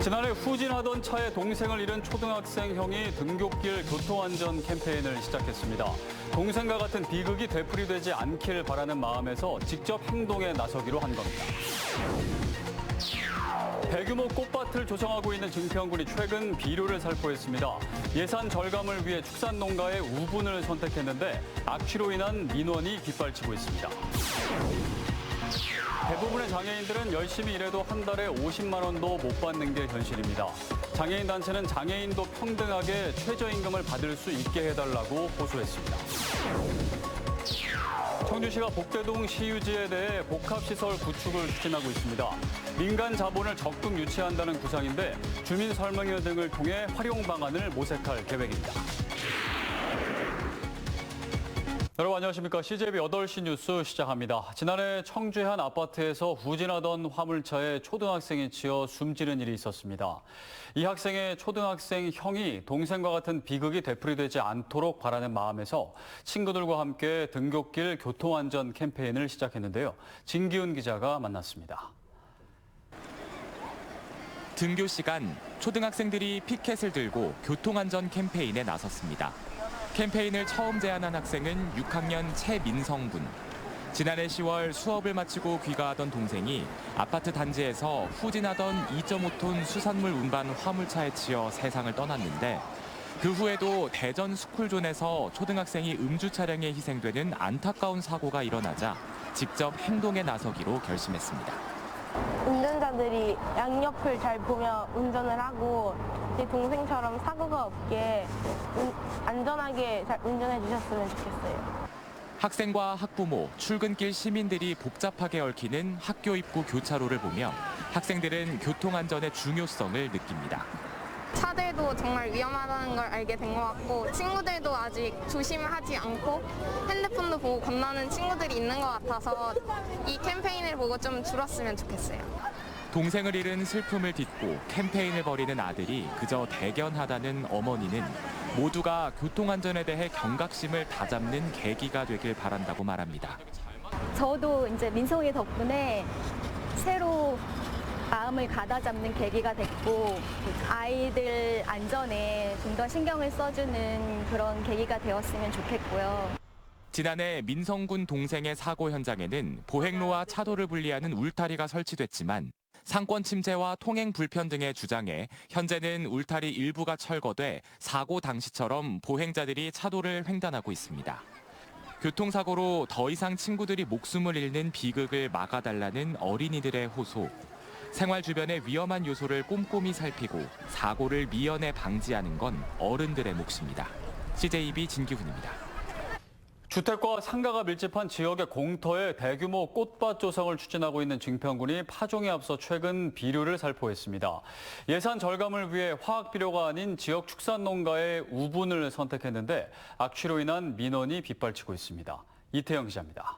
지난해 후진하던 차에 동생을 잃은 초등학생 형이 등굣길 교통안전 캠페인을 시작했습니다. 동생과 같은 비극이 되풀이되지 않길 바라는 마음에서 직접 행동에 나서기로 한 겁니다. 대규모 꽃밭을 조성하고 있는 증평군이 최근 비료를 살포했습니다. 예산 절감을 위해 축산농가의 우분을 선택했는데 악취로 인한 민원이 빗발치고 있습니다. 대부분의 장애인들은 열심히 일해도 한 달에 50만 원도 못 받는 게 현실입니다. 장애인 단체는 장애인도 평등하게 최저임금을 받을 수 있게 해달라고 호소했습니다. 청주시가 복대동 시유지에 대해 복합시설 구축을 추진하고 있습니다. 민간 자본을 적극 유치한다는 구상인데 주민 설명회 등을 통해 활용 방안을 모색할 계획입니다. 여러분 안녕하십니까. CJB 8시 뉴스 시작합니다. 지난해 청주의 한 아파트에서 후진하던 화물차에 초등학생이 치여 숨지는 일이 있었습니다. 이 학생의 초등학생 형이 동생과 같은 비극이 되풀이되지 않도록 바라는 마음에서 친구들과 함께 등굣길 교통안전 캠페인을 시작했는데요. 진기훈 기자가 만났습니다. 등교 시간, 초등학생들이 피켓을 들고 교통안전 캠페인에 나섰습니다. 캠페인을 처음 제안한 학생은 6학년 최민성 군. 지난해 10월 수업을 마치고 귀가하던 동생이 아파트 단지에서 후진하던 2.5톤 수산물 운반 화물차에 치여 세상을 떠났는데 그 후에도 대전 스쿨존에서 초등학생이 음주 차량에 희생되는 안타까운 사고가 일어나자 직접 행동에 나서기로 결심했습니다. 운전자들이 양옆을 잘 보며 운전을 하고 제 동생처럼 사고가 없게 안전하게 잘 운전해 주셨으면 좋겠어요. 학생과 학부모, 출근길 시민들이 복잡하게 얽히는 학교 입구 교차로를 보며 학생들은 교통안전의 중요성을 느낍니다. 차들도 정말 위험하다는 걸 알게 된 것 같고 친구들도 아직 조심하지 않고 핸드폰도 보고 건너는 친구들이 있는 것 같아서 이 캠페인을 보고 좀 줄었으면 좋겠어요. 동생을 잃은 슬픔을 딛고 캠페인을 벌이는 아들이 그저 대견하다는 어머니는 모두가 교통안전에 대해 경각심을 다잡는 계기가 되길 바란다고 말합니다. 저도 이제 민성이 덕분에 새로 마음을 가다잡는 계기가 됐고 아이들 안전에 좀 더 신경을 써주는 그런 계기가 되었으면 좋겠고요. 지난해 민성군 동생의 사고 현장에는 보행로와 차도를 분리하는 울타리가 설치됐지만 상권 침체와 통행 불편 등의 주장에 현재는 울타리 일부가 철거돼 사고 당시처럼 보행자들이 차도를 횡단하고 있습니다. 교통사고로 더 이상 친구들이 목숨을 잃는 비극을 막아달라는 어린이들의 호소. 생활 주변의 위험한 요소를 꼼꼼히 살피고 사고를 미연에 방지하는 건 어른들의 몫입니다. CJB 진기훈입니다. 주택과 상가가 밀집한 지역의 공터에 대규모 꽃밭 조성을 추진하고 있는 증평군이 파종에 앞서 최근 비료를 살포했습니다. 예산 절감을 위해 화학 비료가 아닌 지역 축산농가의 우분을 선택했는데 악취로 인한 민원이 빗발치고 있습니다. 이태영 기자입니다.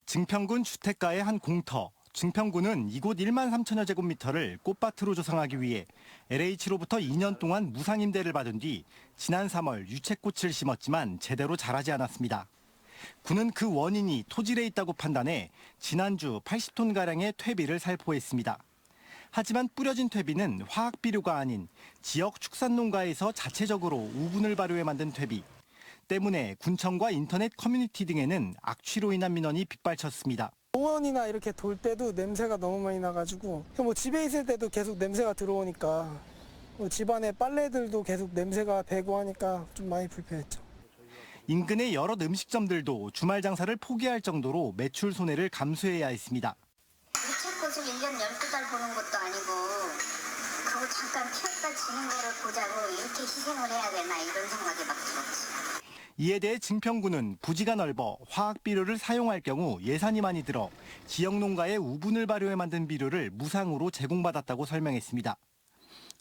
증평군 주택가의 한 공터. 증평군은 이곳 1만 3천여 제곱미터를 꽃밭으로 조성하기 위해 LH로부터 2년 동안 무상 임대를 받은 뒤 지난 3월 유채꽃을 심었지만 제대로 자라지 않았습니다. 군은 그 원인이 토질에 있다고 판단해 지난주 80톤가량의 퇴비를 살포했습니다. 하지만 뿌려진 퇴비는 화학 비료가 아닌 지역 축산농가에서 자체적으로 우분을 발효해 만든 퇴비. 때문에 군청과 인터넷 커뮤니티 등에는 악취로 인한 민원이 빗발쳤습니다. 공원이나 이렇게 돌 때도 냄새가 너무 많이 나가지고 집에 있을 때도 계속 냄새가 들어오니까 집안에 빨래들도 계속 냄새가 배고 하니까 좀 많이 불편했죠. 인근의 여러 음식점들도 주말 장사를 포기할 정도로 매출 손해를 감수해야 했습니다. 유채꽃을 1년 12달 보는 것도 아니고 그거 잠깐 피었다 지는 거를 보자고 이렇게 희생을 해야 되나 이런 생각이 막 들었지. 이에 대해 증평군은 부지가 넓어 화학 비료를 사용할 경우 예산이 많이 들어 지역 농가의 우분을 발효해 만든 비료를 무상으로 제공받았다고 설명했습니다.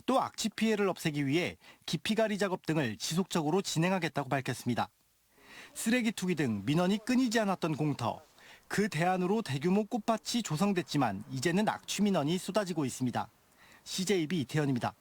또 악취 피해를 없애기 위해 깊이가리 작업 등을 지속적으로 진행하겠다고 밝혔습니다. 쓰레기 투기 등 민원이 끊이지 않았던 공터. 그 대안으로 대규모 꽃밭이 조성됐지만 이제는 악취 민원이 쏟아지고 있습니다. CJB 이태현입니다.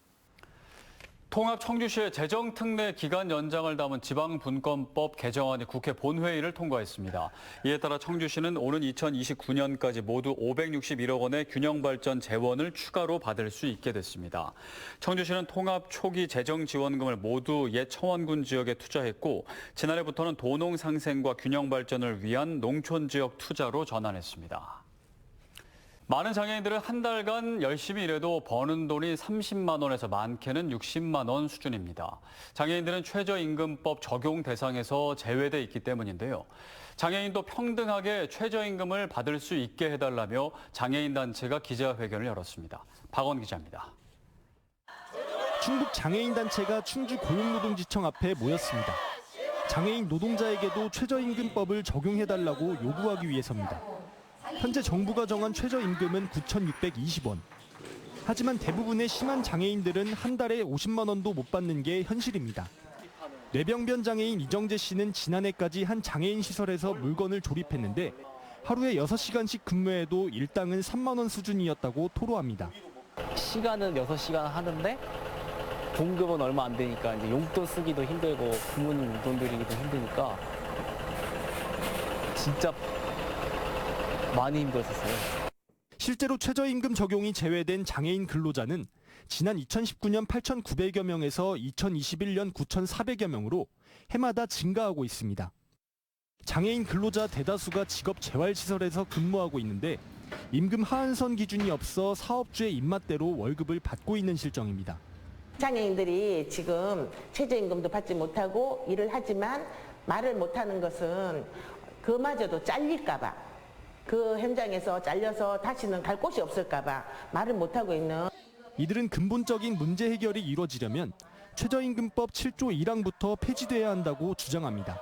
통합 청주시의 재정특례 기간 연장을 담은 지방분권법 개정안이 국회 본회의를 통과했습니다. 이에 따라 청주시는 오는 2029년까지 모두 561억 원의 균형발전 재원을 추가로 받을 수 있게 됐습니다. 청주시는 통합 초기 재정지원금을 모두 옛 청원군 지역에 투자했고 지난해부터는 도농 상생과 균형발전을 위한 농촌지역 투자로 전환했습니다. 많은 장애인들은 한 달간 열심히 일해도 버는 돈이 30만 원에서 많게는 60만 원 수준입니다. 장애인들은 최저임금법 적용 대상에서 제외돼 있기 때문인데요. 장애인도 평등하게 최저임금을 받을 수 있게 해달라며 장애인단체가 기자회견을 열었습니다. 박원 기자입니다. 충북 장애인단체가 충주 고용노동지청 앞에 모였습니다. 장애인 노동자에게도 최저임금법을 적용해달라고 요구하기 위해서입니다. 현재 정부가 정한 최저임금은 9,620원. 하지만 대부분의 심한 장애인들은 한 달에 50만 원도 못 받는 게 현실입니다. 뇌병변 장애인 이정재 씨는 지난해까지 한 장애인 시설에서 물건을 조립했는데 하루에 6시간씩 근무해도 일당은 3만 원 수준이었다고 토로합니다. 시간은 6시간 하는데 봉급은 얼마 안 되니까 이제 용돈 쓰기도 힘들고 부모님 용돈 드리기도 힘드니까 진짜 많이 힘들었어요. 실제로 최저임금 적용이 제외된 장애인 근로자는 지난 2019년 8,900여 명에서 2021년 9,400여 명으로 해마다 증가하고 있습니다. 장애인 근로자 대다수가 직업 재활시설에서 근무하고 있는데 임금 하한선 기준이 없어 사업주의 입맛대로 월급을 받고 있는 실정입니다. 장애인들이 지금 최저임금도 받지 못하고 일을 하지만 말을 못하는 것은 그마저도 잘릴까 봐. 그 현장에서 잘려서 다시는 갈 곳이 없을까 봐 말을 못하고 있는. 이들은 근본적인 문제 해결이 이루어지려면 최저임금법 7조 1항부터 폐지돼야 한다고 주장합니다.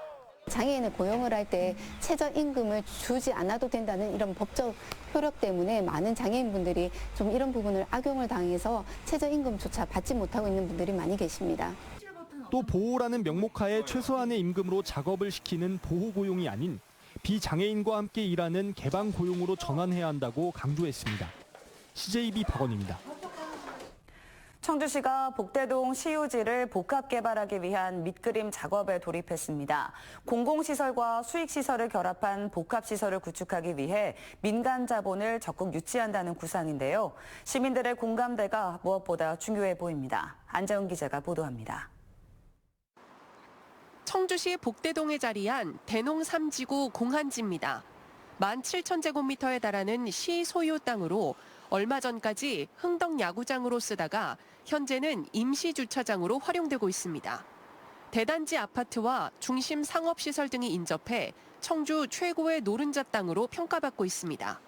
장애인을 고용을 할 때 최저임금을 주지 않아도 된다는 이런 법적 효력 때문에 많은 장애인분들이 좀 이런 부분을 악용을 당해서 최저임금조차 받지 못하고 있는 분들이 많이 계십니다. 또 보호라는 명목하에 최소한의 임금으로 작업을 시키는 보호고용이 아닌 비장애인과 함께 일하는 개방고용으로 전환해야 한다고 강조했습니다. CJB 박원입니다. 청주시가 복대동 시유지를 복합 개발하기 위한 밑그림 작업에 돌입했습니다. 공공시설과 수익시설을 결합한 복합시설을 구축하기 위해 민간 자본을 적극 유치한다는 구상인데요. 시민들의 공감대가 무엇보다 중요해 보입니다. 안재훈 기자가 보도합니다. 청주시 복대동에 자리한 대농 3지구 공한지입니다. 17,000제곱미터에 달하는 시 소유 땅으로 얼마 전까지 흥덕 야구장으로 쓰다가 현재는 임시 주차장으로 활용되고 있습니다. 대단지 아파트와 중심 상업시설 등이 인접해 청주 최고의 노른자 땅으로 평가받고 있습니다.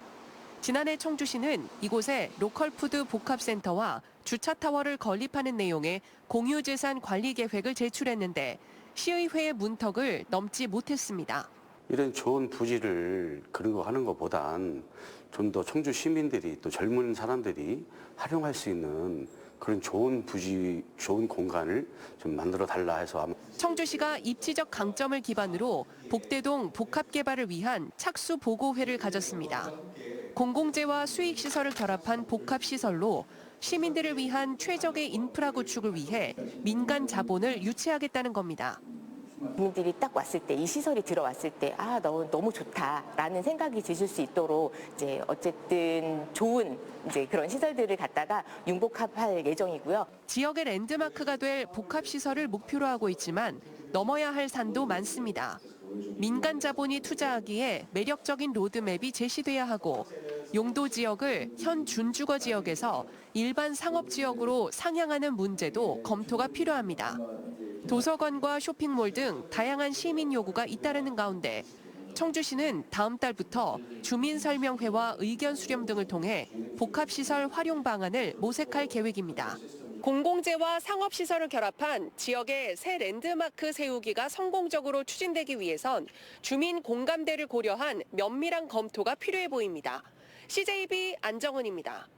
지난해 청주시는 이곳에 로컬푸드 복합센터와 주차타워를 건립하는 내용의 공유재산 관리 계획을 제출했는데 시의회의 문턱을 넘지 못했습니다. 이런 좋은 부지를 그런 거 하는 것보단 좀 더 청주 시민들이 또 젊은 사람들이 활용할 수 있는 그런 좋은 부지, 좋은 공간을 좀 만들어 달라 해서. 청주시가 입지적 강점을 기반으로 복대동 복합 개발을 위한 착수 보고회를 가졌습니다. 공공재와 수익시설을 결합한 복합시설로 시민들을 위한 최적의 인프라 구축을 위해 민간 자본을 유치하겠다는 겁니다. 국민들이 딱 왔을 때 이 시설이 들어왔을 때 너무 좋다라는 생각이 드실 수 있도록 이제 어쨌든 좋은 이제 그런 시설들을 갖다가 융복합할 예정이고요. 지역의 랜드마크가 될 복합 시설을 목표로 하고 있지만 넘어야 할 산도 많습니다. 민간 자본이 투자하기에 매력적인 로드맵이 제시돼야 하고 용도 지역을 현 준주거 지역에서 일반 상업 지역으로 상향하는 문제도 검토가 필요합니다. 도서관과 쇼핑몰 등 다양한 시민 요구가 잇따르는 가운데 청주시는 다음 달부터 주민설명회와 의견 수렴 등을 통해 복합시설 활용 방안을 모색할 계획입니다. 공공재와 상업시설을 결합한 지역의 새 랜드마크 세우기가 성공적으로 추진되기 위해선 주민 공감대를 고려한 면밀한 검토가 필요해 보입니다. CJB 안정은입니다.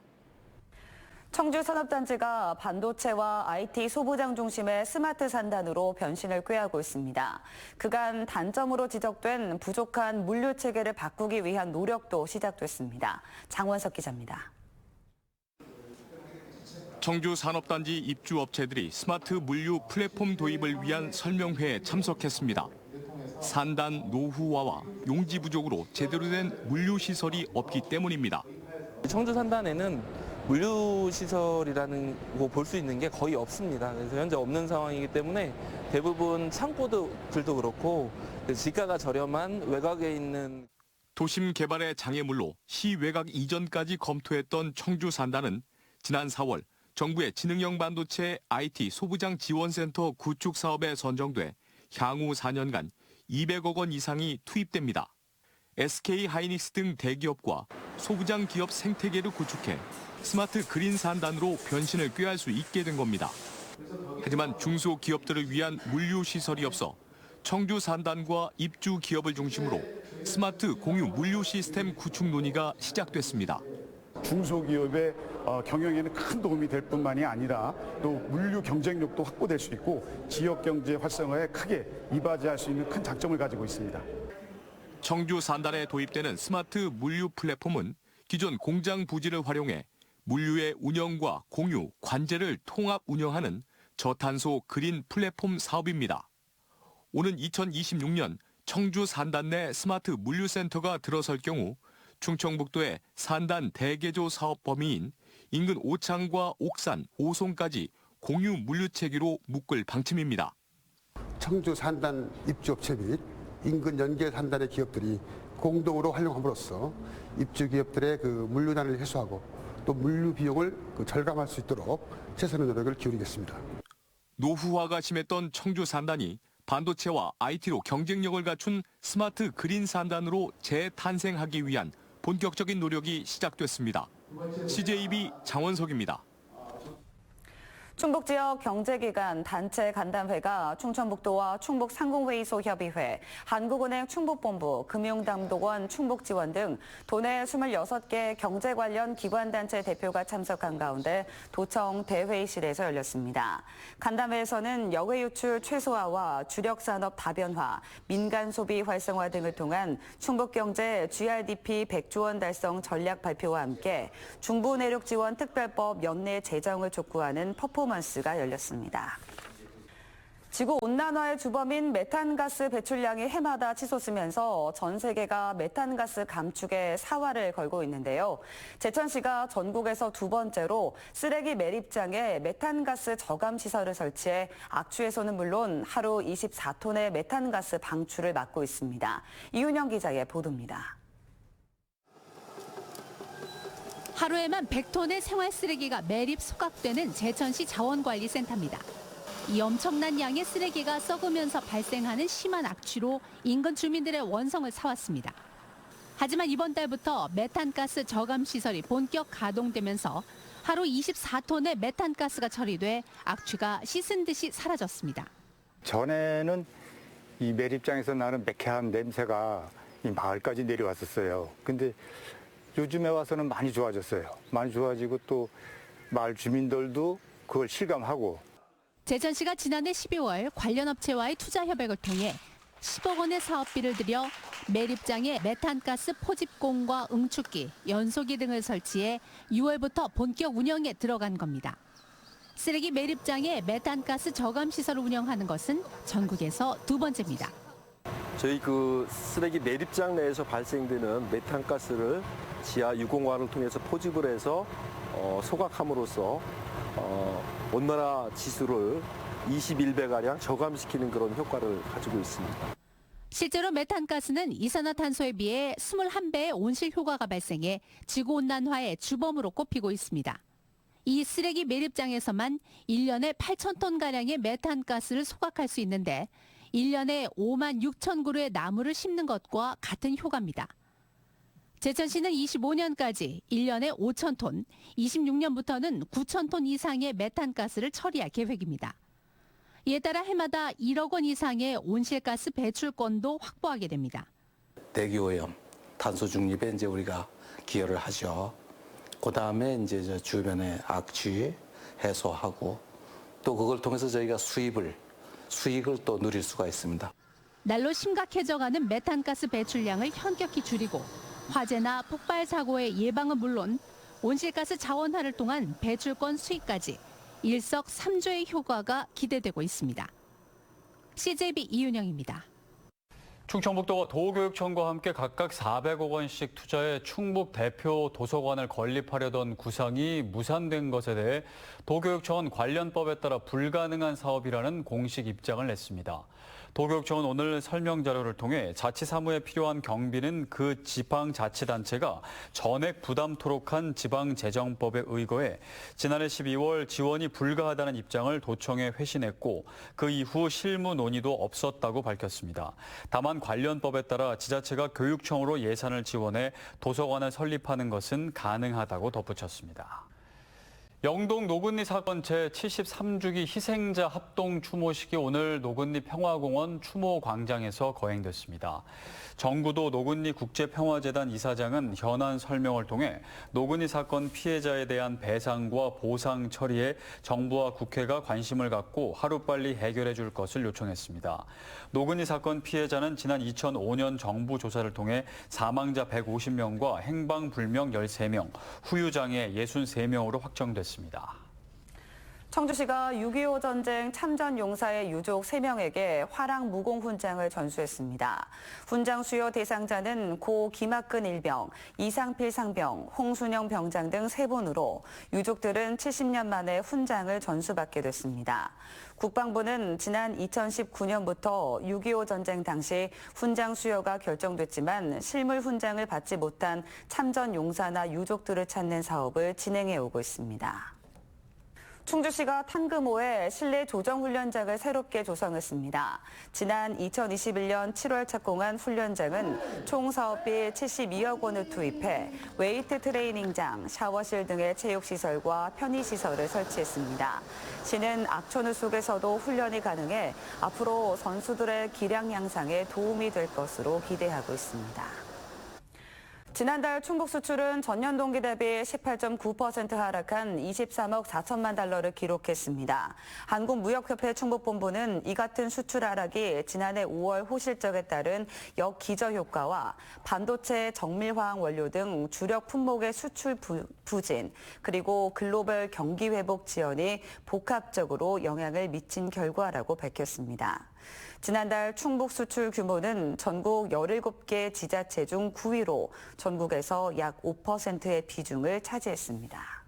청주산업단지가 반도체와 IT 소부장 중심의 스마트 산단으로 변신을 꾀하고 있습니다. 그간 단점으로 지적된 부족한 물류 체계를 바꾸기 위한 노력도 시작됐습니다. 장원석 기자입니다. 청주 산업단지 입주업체들이 스마트 물류 플랫폼 도입을 위한 설명회에 참석했습니다. 산단 노후화와 용지 부족으로 제대로 된 물류 시설이 없기 때문입니다. 청주 산단에는 물류 시설이라는 거 볼 수 있는 게 거의 없습니다. 그래서 현재 없는 상황이기 때문에 대부분 창고들도 그렇고 지가가 저렴한 외곽에 있는 도심 개발의 장애물로 시 외곽 이전까지 검토했던 청주 산단은 지난 4월 정부의 지능형 반도체 IT 소부장 지원센터 구축 사업에 선정돼 향후 4년간 200억 원 이상이 투입됩니다. SK 하이닉스 등 대기업과 소부장 기업 생태계를 구축해 스마트 그린 산단으로 변신을 꾀할 수 있게 된 겁니다. 하지만 중소기업들을 위한 물류 시설이 없어 청주 산단과 입주 기업을 중심으로 스마트 공유 물류 시스템 구축 논의가 시작됐습니다. 중소기업의 경영에는 큰 도움이 될 뿐만이 아니라 또 물류 경쟁력도 확보될 수 있고 지역 경제 활성화에 크게 이바지할 수 있는 큰 장점을 가지고 있습니다. 청주 산단에 도입되는 스마트 물류 플랫폼은 기존 공장 부지를 활용해 물류의 운영과 공유, 관제를 통합 운영하는 저탄소 그린 플랫폼 사업입니다. 오는 2026년 청주 산단 내 스마트 물류센터가 들어설 경우 충청북도의 산단 대개조 사업 범위인 인근 오창과 옥산, 오송까지 공유 물류 체계로 묶을 방침입니다. 청주 산단 입주업체 및 인근 연계 산단의 기업들이 공동으로 활용함으로써 입주 기업들의 그 물류난을 해소하고 또 물류 비용을 절감할 수 있도록 최선의 노력을 기울이겠습니다. 노후화가 심했던 청주 산단이 반도체와 IT로 경쟁력을 갖춘 스마트 그린 산단으로 재탄생하기 위한 본격적인 노력이 시작됐습니다. CJB 장원석입니다. 충북 지역 경제기관 단체 간담회가 충청북도와 충북상공회의소협의회, 한국은행 충북본부, 금융담독원 충북지원 등 도내 26개 경제 관련 기관단체 대표가 참석한 가운데 도청 대회의실에서 열렸습니다. 간담회에서는 역외 유출 최소화와 주력산업 다변화, 민간 소비 활성화 등을 통한 충북경제 GRDP 100조 원 달성 전략 발표와 함께 중부내륙 지원 특별법 연내 제정을 촉구하는 퍼포먼스가 열렸습니다. 지구온난화의 주범인 메탄가스 배출량이 해마다 치솟으면서 전 세계가 메탄가스 감축에 사활을 걸고 있는데요. 제천시가 전국에서 두 번째로 쓰레기 매립장에 메탄가스 저감 시설을 설치해 악취에서는 물론 하루 24톤의 메탄가스 방출을 막고 있습니다. 이윤영 기자의 보도입니다. 하루에만 100톤의 생활 쓰레기가 매립 소각되는 제천시 자원관리센터입니다. 이 엄청난 양의 쓰레기가 썩으면서 발생하는 심한 악취로 인근 주민들의 원성을 사왔습니다. 하지만 이번 달부터 메탄가스 저감 시설이 본격 가동되면서 하루 24톤의 메탄가스가 처리돼 악취가 씻은 듯이 사라졌습니다. 전에는 이 매립장에서 나는 매캐한 냄새가 이 마을까지 내려왔었어요. 근데 요즘에 와서는 많이 좋아졌어요. 많이 좋아지고 또 마을 주민들도 그걸 실감하고. 제천시가 지난해 12월 관련 업체와의 투자 협약을 통해 10억 원의 사업비를 들여 매립장에 메탄가스 포집공과 응축기, 연소기 등을 설치해 6월부터 본격 운영에 들어간 겁니다. 쓰레기 매립장에 메탄가스 저감 시설을 운영하는 것은 전국에서 두 번째입니다. 저희 그 쓰레기 매립장 내에서 발생되는 메탄가스를 지하 유공관을 통해서 포집을 해서 소각함으로써 온난화 지수를 21배가량 저감시키는 그런 효과를 가지고 있습니다. 실제로 메탄가스는 이산화탄소에 비해 21배의 온실 효과가 발생해 지구온난화의 주범으로 꼽히고 있습니다. 이 쓰레기 매립장에서만 1년에 8,000톤가량의 메탄가스를 소각할 수 있는데 1년에 5만 6천 그루의 나무를 심는 것과 같은 효과입니다. 제천시는 25년까지 1년에 5천 톤, 26년부터는 9천 톤 이상의 메탄가스를 처리할 계획입니다. 이에 따라 해마다 1억 원 이상의 온실가스 배출권도 확보하게 됩니다. 대기오염, 탄소 중립에 이제 우리가 기여를 하죠. 그 다음에 이제 주변의 악취 해소하고 또 그걸 통해서 저희가 수익을 또 누릴 수가 있습니다. 날로 심각해져가는 메탄가스 배출량을 현격히 줄이고 화재나 폭발 사고의 예방은 물론 온실가스 자원화를 통한 배출권 수익까지 일석삼조의 효과가 기대되고 있습니다. CJB 이윤영입니다. 충청북도가 도교육청과 함께 각각 400억 원씩 투자해 충북 대표 도서관을 건립하려던 구상이 무산된 것에 대해 도교육청은 관련법에 따라 불가능한 사업이라는 공식 입장을 냈습니다. 도교육청은 오늘 설명 자료를 통해 자치사무에 필요한 경비는 그 지방자치단체가 전액 부담토록 한 지방재정법에 의거해 지난해 12월 지원이 불가하다는 입장을 도청에 회신했고 그 이후 실무 논의도 없었다고 밝혔습니다. 다만 관련법에 따라 지자체가 교육청으로 예산을 지원해 도서관을 설립하는 것은 가능하다고 덧붙였습니다. 영동 노근리 사건 제73주기 희생자 합동 추모식이 오늘 노근리 평화공원 추모광장에서 거행됐습니다. 정구도 노근리 국제평화재단 이사장은 현안 설명을 통해 노근리 사건 피해자에 대한 배상과 보상 처리에 정부와 국회가 관심을 갖고 하루빨리 해결해 줄 것을 요청했습니다. 노근리 사건 피해자는 지난 2005년 정부 조사를 통해 사망자 150명과 행방불명 13명, 후유장애 63명으로 확정됐습니다. 청주시가 6.25 전쟁 참전 용사의 유족 3명에게 화랑 무공 훈장을 전수했습니다. 훈장 수여 대상자는 고 김학근 일병, 이상필 상병, 홍순영 병장 등 3분으로 유족들은 70년 만에 훈장을 전수받게 됐습니다. 국방부는 지난 2019년부터 6.25 전쟁 당시 훈장 수여가 결정됐지만 실물 훈장을 받지 못한 참전 용사나 유족들을 찾는 사업을 진행해 오고 있습니다. 충주시가 탕금호에 실내 조정훈련장을 새롭게 조성했습니다. 지난 2021년 7월 착공한 훈련장은 총 사업비 72억 원을 투입해 웨이트 트레이닝장, 샤워실 등의 체육시설과 편의시설을 설치했습니다. 시는 악천후 속에서도 훈련이 가능해 앞으로 선수들의 기량 향상에 도움이 될 것으로 기대하고 있습니다. 지난달 충북 수출은 전년 동기 대비 18.9% 하락한 23억 4천만 달러를 기록했습니다. 한국무역협회 충북본부는 이 같은 수출 하락이 지난해 5월 호실적에 따른 역기저 효과와 반도체, 정밀화학 원료 등 주력 품목의 수출 부진, 그리고 글로벌 경기 회복 지연이 복합적으로 영향을 미친 결과라고 밝혔습니다. 지난달 충북 수출 규모는 전국 17개 지자체 중 9위로 전국에서 약 5%의 비중을 차지했습니다.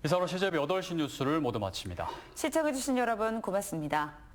이상으로 CJB 8시 뉴스를 모두 마칩니다. 시청해주신 여러분 고맙습니다.